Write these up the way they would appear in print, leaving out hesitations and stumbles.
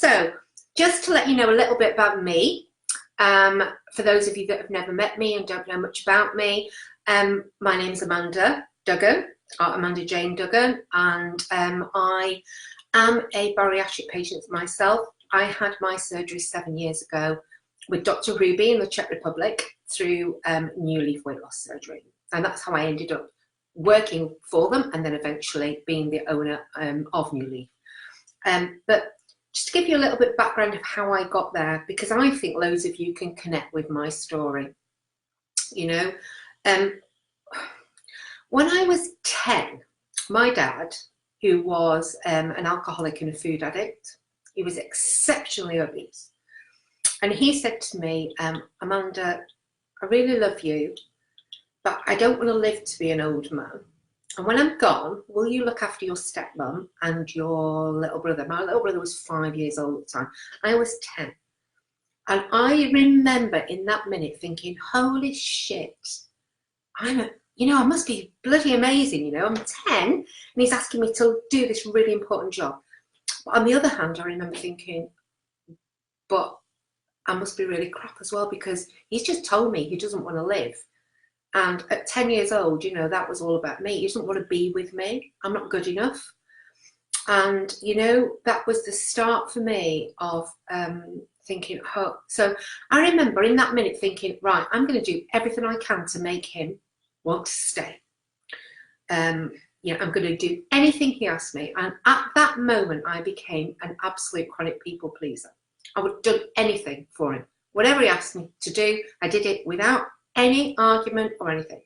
So just to let you know a little bit about me, for those of you that have never met me and don't know much about me, my name is Amanda Duggan, or Amanda Jane Duggan, and I am a bariatric patient myself. I had my surgery 7 years ago with Dr. Ruby in the Czech Republic through New Leaf weight loss surgery. And that's how I ended up working for them and then eventually being the owner of New Leaf. But just to give you a little bit of background of how I got there, because I think loads of you can connect with my story. You know, when I was 10, my dad, who was an alcoholic and a food addict, he was exceptionally obese. And he said to me, Amanda, I really love you, but I don't want to live to be an old man. And when I'm gone, will you look after your stepmom and your little brother? My little brother was 5 years old at the time. I was 10. And I remember in that minute thinking, holy shit, I must be bloody amazing, you know, I'm 10 and he's asking me to do this really important job. But on the other hand, I remember thinking, but I must be really crap as well, because he's just told me he doesn't want to live. And at 10 years old, you know, that was all about me. He doesn't want to be with me. I'm not good enough. And, you know, that was the start for me of thinking, oh. So I remember in that minute thinking, right, I'm going to do everything I can to make him want to stay. I'm going to do anything he asks me. And at that moment, I became an absolute chronic people pleaser. I would have done anything for him. Whatever he asked me to do, I did it without any argument or anything.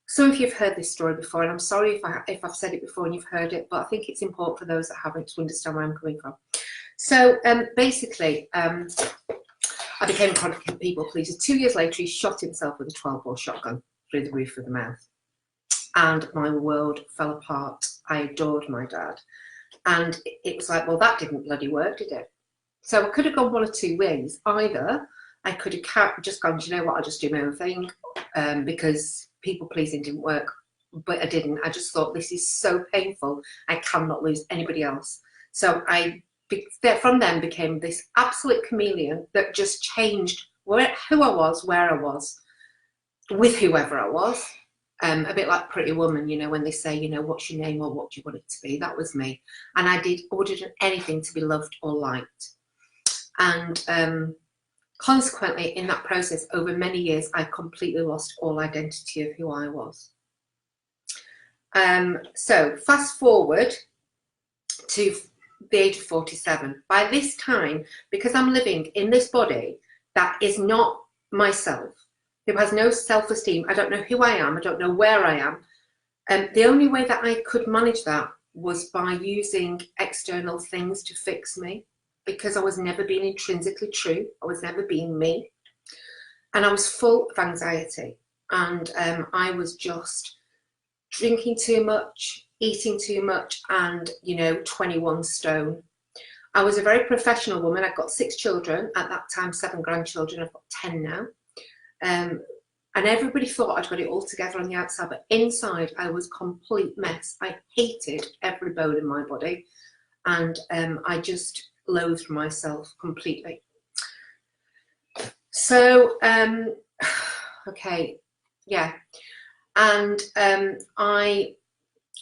Some of you have heard this story before, and I'm sorry if I've said it before and you've heard it, but I think it's important for those that haven't to understand where I'm coming from. So basically, I became a chronic people pleaser. 2 years later, he shot himself with a 12-bore shotgun through the roof of the mouth. And my world fell apart. I adored my dad. And it was like, well, that didn't bloody work, did it? So I could have gone one of two ways. Either I could have just gone, do you know what, I'll just do my own thing, because people pleasing didn't work, but I didn't. I just thought, this is so painful, I cannot lose anybody else. So I, from then, became this absolute chameleon that just changed who I was, where I was, with whoever I was. A bit like Pretty Woman, you know, when they say, you know, what's your name or what do you want it to be? That was me. And I would do anything to be loved or liked. And consequently, in that process, over many years, I completely lost all identity of who I was. So fast forward to the age of 47. By this time, because I'm living in this body that is not myself, who has no self-esteem, I don't know who I am, I don't know where I am, and the only way that I could manage that was by using external things to fix me. Because I was never being intrinsically true, I was never being me, and I was full of anxiety, and I was just drinking too much, eating too much, and, you know, 21 stone. I was a very professional woman. I've got 6 children at that time, 7 grandchildren. I've got 10 now, and everybody thought I'd got it all together on the outside, but inside I was a complete mess. I hated every bone in my body, and I just loathed myself completely. So okay, yeah, and I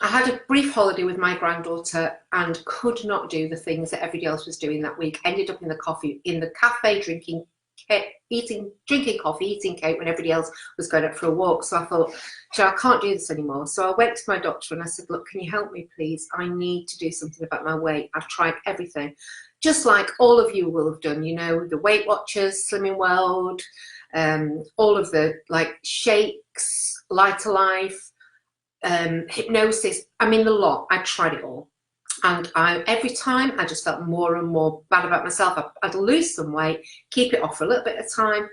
had a brief holiday with my granddaughter and could not do the things that everybody else was doing that week. Ended up in the cafe drinking coffee, eating cake when everybody else was going out for a walk. So I thought, I can't do this anymore. So I went to my doctor and I said, look, can you help me please? I need to do something about my weight. I've tried everything, just like all of you will have done, you know, the Weight Watchers, Slimming World, all of the like shakes, Lighter Life, hypnosis. I mean, the lot. I tried it all. And every time I just felt more and more bad about myself. I'd lose some weight, keep it off for a little bit of time,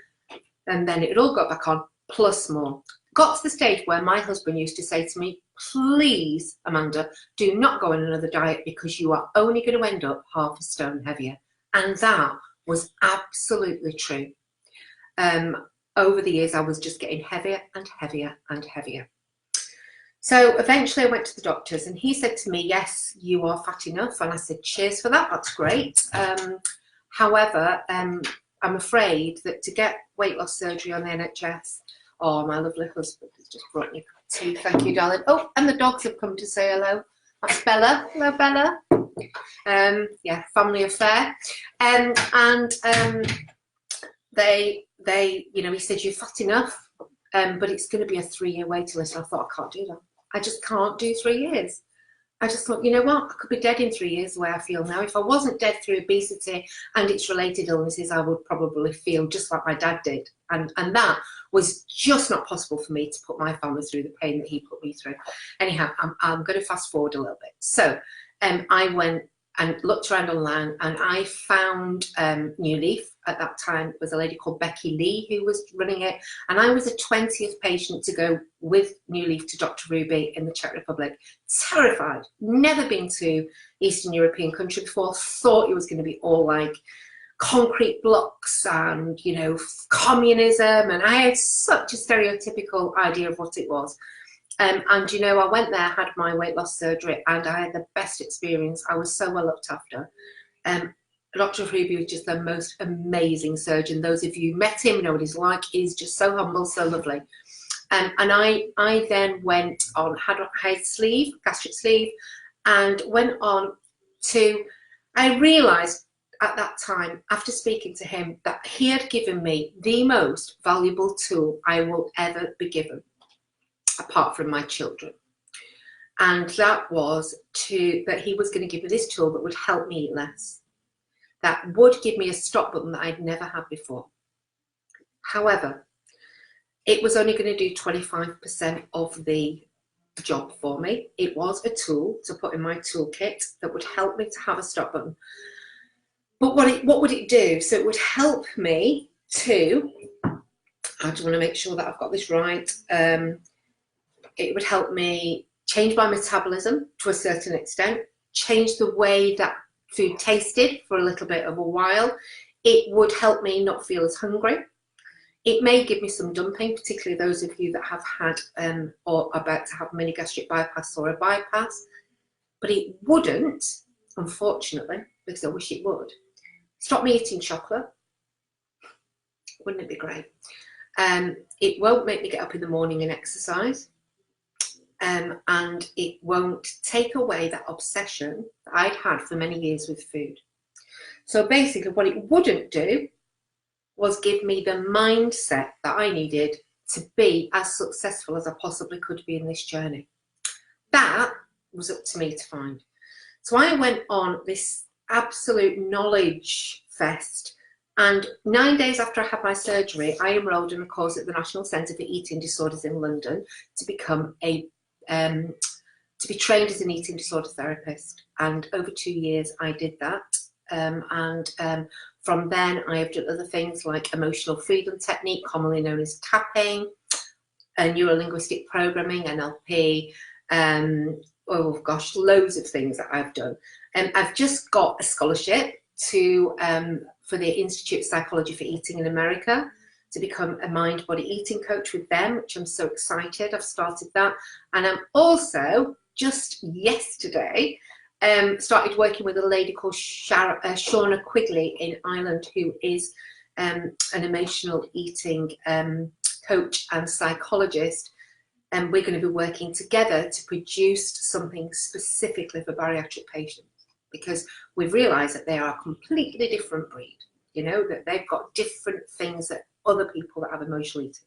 and then it all got back on, plus more. Got to the stage where my husband used to say to me, please, Amanda, do not go on another diet because you are only going to end up half a stone heavier. And that was absolutely true. Over the years, I was just getting heavier and heavier and heavier. So eventually I went to the doctors and he said to me, yes, you are fat enough. And I said, cheers for that, that's great. However, I'm afraid that to get weight loss surgery on the NHS, oh, my lovely husband has just brought me a cup of tea, thank you, darling. Oh, and the dogs have come to say hello. That's Bella, hello Bella. Yeah, family affair. They, you know, he said, you're fat enough, but it's going to be a 3-year waiting list. I thought, I can't do that. I just can't do 3 years. I just thought, you know what, I could be dead in 3 years the way I feel now. If I wasn't dead through obesity and its related illnesses, I would probably feel just like my dad did. And that was just not possible for me to put my family through the pain that he put me through. Anyhow, I'm going to fast forward a little bit. So I went and looked around online and I found New Leaf. At that time, it was a lady called Becky Lee who was running it. And I was the 20th patient to go with New Leaf to Dr. Ruby in the Czech Republic. Terrified, never been to Eastern European country before, thought it was going to be all like concrete blocks and, you know, communism. And I had such a stereotypical idea of what it was. And, you know, I went there, had my weight loss surgery, and I had the best experience. I was so well looked after. Dr. Ruby was just the most amazing surgeon. Those of you who met him know what he's like. He's just so humble, so lovely. And I then went on, had a sleeve, gastric sleeve, and went on to, I realised at that time, after speaking to him, that he had given me the most valuable tool I will ever be given, apart from my children. And that was that he was going to give me this tool that would help me eat less. That would give me a stop button that I'd never had before. However, it was only going to do 25% of the job for me. It was a tool to put in my toolkit that would help me to have a stop button. But what would it do? So it would help me to, I just want to make sure that I've got this right. It would help me change my metabolism to a certain extent, change the way that food tasted for a little bit of a while. It would help me not feel as hungry. It may give me some dumping, particularly those of you that have had or are about to have a mini gastric bypass or a bypass. But it wouldn't, unfortunately, because I wish it would, stop me eating chocolate. Wouldn't it be great? It won't make me get up in the morning and exercise. And it won't take away that obsession that I'd had for many years with food. So basically what it wouldn't do was give me the mindset that I needed to be as successful as I possibly could be in this journey. That was up to me to find. So I went on this absolute knowledge fest, and 9 days after I had my surgery, I enrolled in a course at the National Centre for Eating Disorders in London to become to be trained as an eating disorder therapist. And over 2 years I did that. From then I have done other things like emotional freedom technique, commonly known as tapping, neuro-linguistic programming, NLP, oh gosh, loads of things that I've done. I've just got a scholarship to for the Institute of Psychology for Eating in America, to become a mind-body eating coach with them, which I'm so excited. I've started that. And I'm also, just yesterday, started working with a lady called Shauna Quigley in Ireland, who is an emotional eating coach and psychologist. And we're going to be working together to produce something specifically for bariatric patients, because we've realised that they are a completely different breed, you know, that they've got different things that other people that have emotional eating.